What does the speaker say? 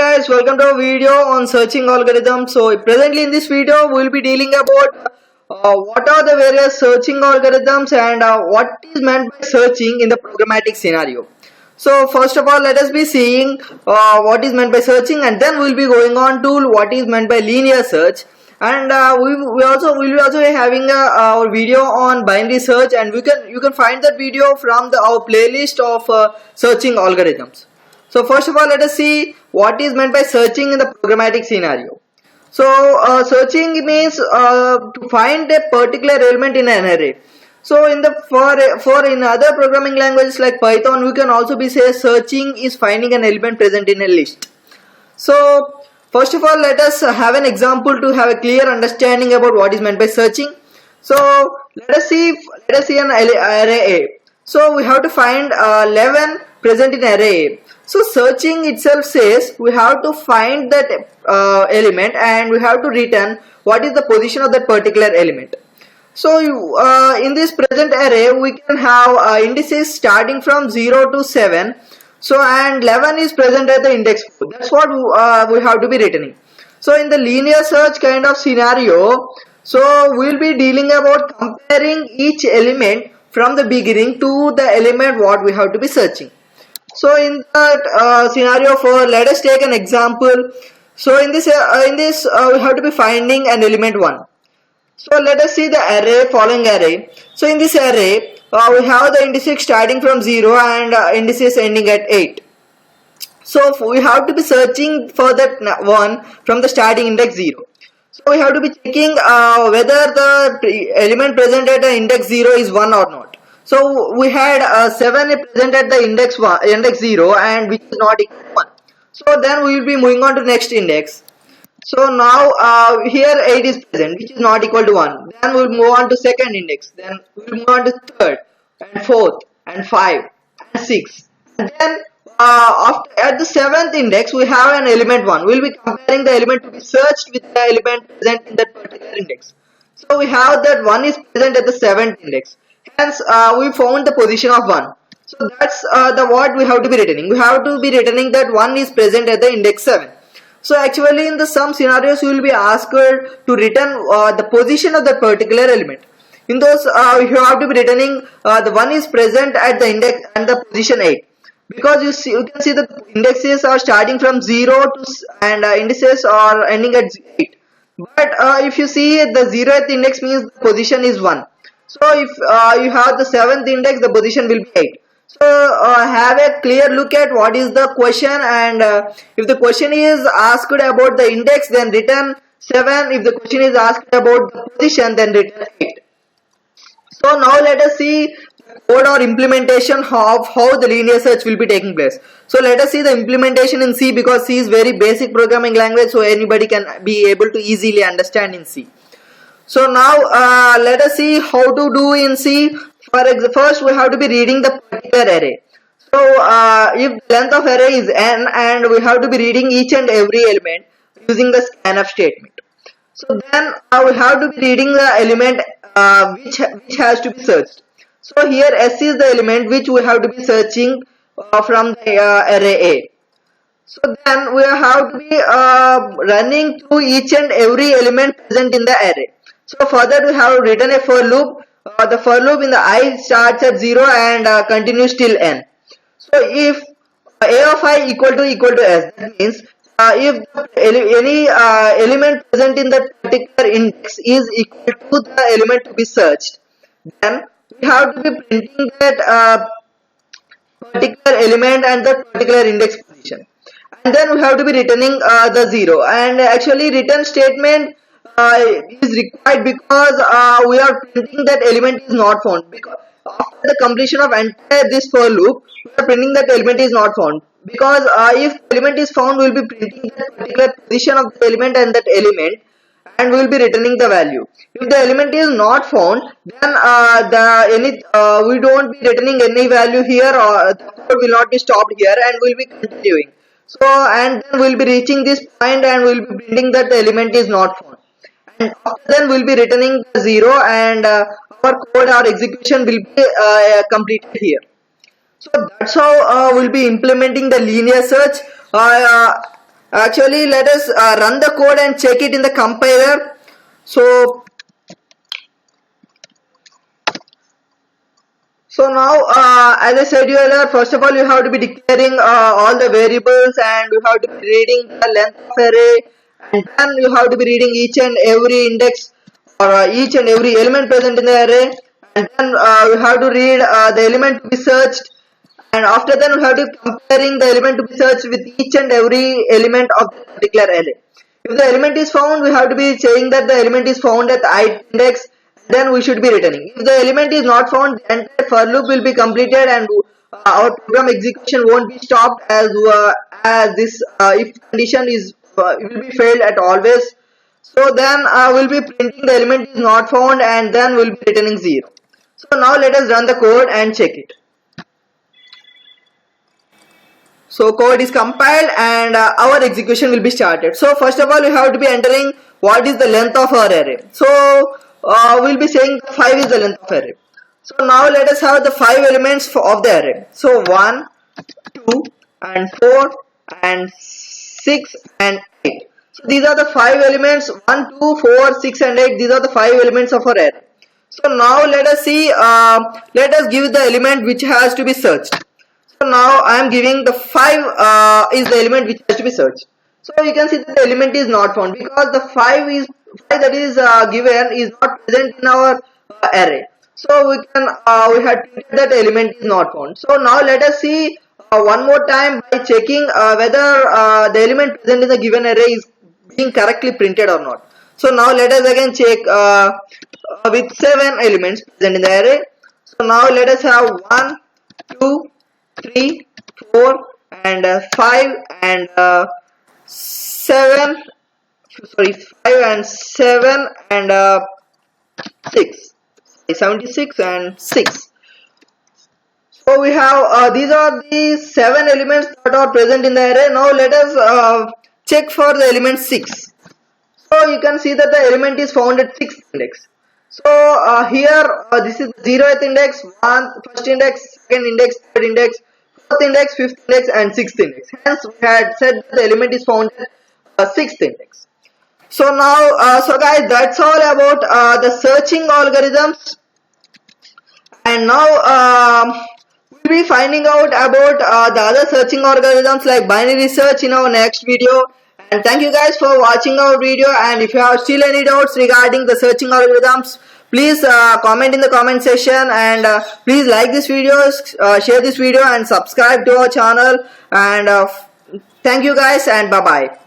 guys, welcome to a video on searching algorithms. So presently in this video we will be dealing about what are the various searching algorithms and what is meant by searching in the programmatic scenario. So first of all, let us be seeing what is meant by searching, and then we will be going on to what is meant by linear search. And we will be also having our video on binary search, and you can find that video from our playlist of searching algorithms. So first of all, let us see what is meant by searching in the programmatic scenario. So searching means to find a particular element in an array. So in other programming languages like Python, we can also be say searching is finding an element present in a list. So first of all, let us have an example to have a clear understanding about what is meant by searching. So let us see an array A. So we have to find 11 present in array A. So searching itself says we have to find that element and we have to return what is the position of that particular element. So in this present array we can have indices starting from 0 to 7. So and 11 is present at the index 4. That's what we have to be returning. So in the linear search kind of scenario, so we will be dealing about comparing each element from the beginning to the element what we have to be searching. So in that scenario, let us take an example. So in this we have to be finding an element 1. So let us see the following array. So in this array we have the indices starting from 0 and indices ending at 8. So we have to be searching for that one from the starting index 0. So we have to be checking whether the element present at the index 0 is 1 or not. So we had 7 present at the index 0 and which is not equal to 1. So then we will be moving on to next index. So now here 8 is present which is not equal to 1. Then we will move on to second index. Then we will move on to third and fourth and 5 and 6. And then at the 7th index we have an element 1. We will be comparing the element to be searched with the element present in that particular index. So we have that 1 is present at the 7th index. Hence we found the position of 1. So that's the what we have to be returning. We have to be returning that 1 is present at the index 7. So actually in some scenarios you will be asked to return the position of that particular element. In those you have to be returning the 1 is present at the index and the position 8. Because you can see the indexes are starting from 0 to and indices are ending at 8. But if you see the 0th index means the position is 1. So if you have the 7th index, the position will be 8. So have a clear look at what is the question, and if the question is asked about the index, then return 7. If the question is asked about the position, then return 8. So now let us see code or implementation of how the linear search will be taking place. So let us see the implementation in C, because C is very basic programming language, so anybody can be able to easily understand in C. So now let us see how to do in C. First we have to be reading the particular array. So if the length of array is n, and we have to be reading each and every element using the scanf statement. So then we have to be reading the element which has to be searched. So here S is the element which we have to be searching from the array A. So then we have to be running through each and every element present in the array. So for that we have written a for loop. The for loop in the I starts at 0 and continues till n. So if a of I equal to s, that means if any element present in that particular index is equal to the element to be searched, then we have to be printing that particular element and that particular index position. And then we have to be returning the 0. And actually return statement is required because we are printing that element is not found. Because after the completion of entire this for loop, we are printing that element is not found. Because if element is found, we will be printing that particular position of the element and that element, and we will be returning the value. If the element is not found, then we don't be returning any value here, or the code will not be stopped here, and we will be continuing. So and then we will be reaching this point and we will be printing that the element is not found. And after then we will be returning the 0, and our code or execution will be completed here. So that's how we'll be implementing the linear search. Actually, let us run the code and check it in the compiler. So now, as I said earlier, first of all, you have to be declaring all the variables, and you have to be reading the length of array, and then you have to be reading each and every index or each and every element present in the array, and then you have to read the element to be searched, and after that you have to comparing the element to be searched with each and every element of the particular array. If the element is found, we have to be saying that the element is found at the ith index, then we should be returning. If the element is not found, the entire for loop will be completed, and our program execution won't be stopped as this if condition is will be failed at always. So then we'll be printing the element is not found, and then we'll be returning 0. So now let us run the code and check it. So code is compiled, and our execution will be started. So first of all, you have to be entering what is the length of our array. So we'll be saying 5 is the length of array. So now let us have the 5 elements of the array. So 1, 2, and 4, and 6, and 8. So these are the 5 elements. 1, 2, 4, 6, and 8. These are the 5 elements of our array. So now let us see. Let us give the element which has to be searched. So now I am giving the 5 is the element which has to be searched. So you can see that the element is not found because the 5 that is given is not present in our array. So we had treated that the element is not found. So now let us see one more time by checking whether the element present in the given array is being correctly printed or not. So now let us again check with 7 elements present in the array. So now let us have 1, 2, 3, 4, and 5, and 7. Sorry, 5 and 7 and 6. 76 and 6. So we have these are the 7 elements that are present in the array. Now let us check for the element 6. So you can see that the element is found at 6th index. So here this is 0th index, 1st index, 2nd index, 3rd index, 4th index, 5th index, and 6th index. Hence we had said that the element is found at 6th index. So now, so guys, that's all about the searching algorithms. And now we'll be finding out about the other searching algorithms like binary search in our next video. And thank you guys for watching our video, and if you have still any doubts regarding the searching algorithms, please comment in the comment section, and please like this video, share this video, and subscribe to our channel. And thank you guys, and bye bye.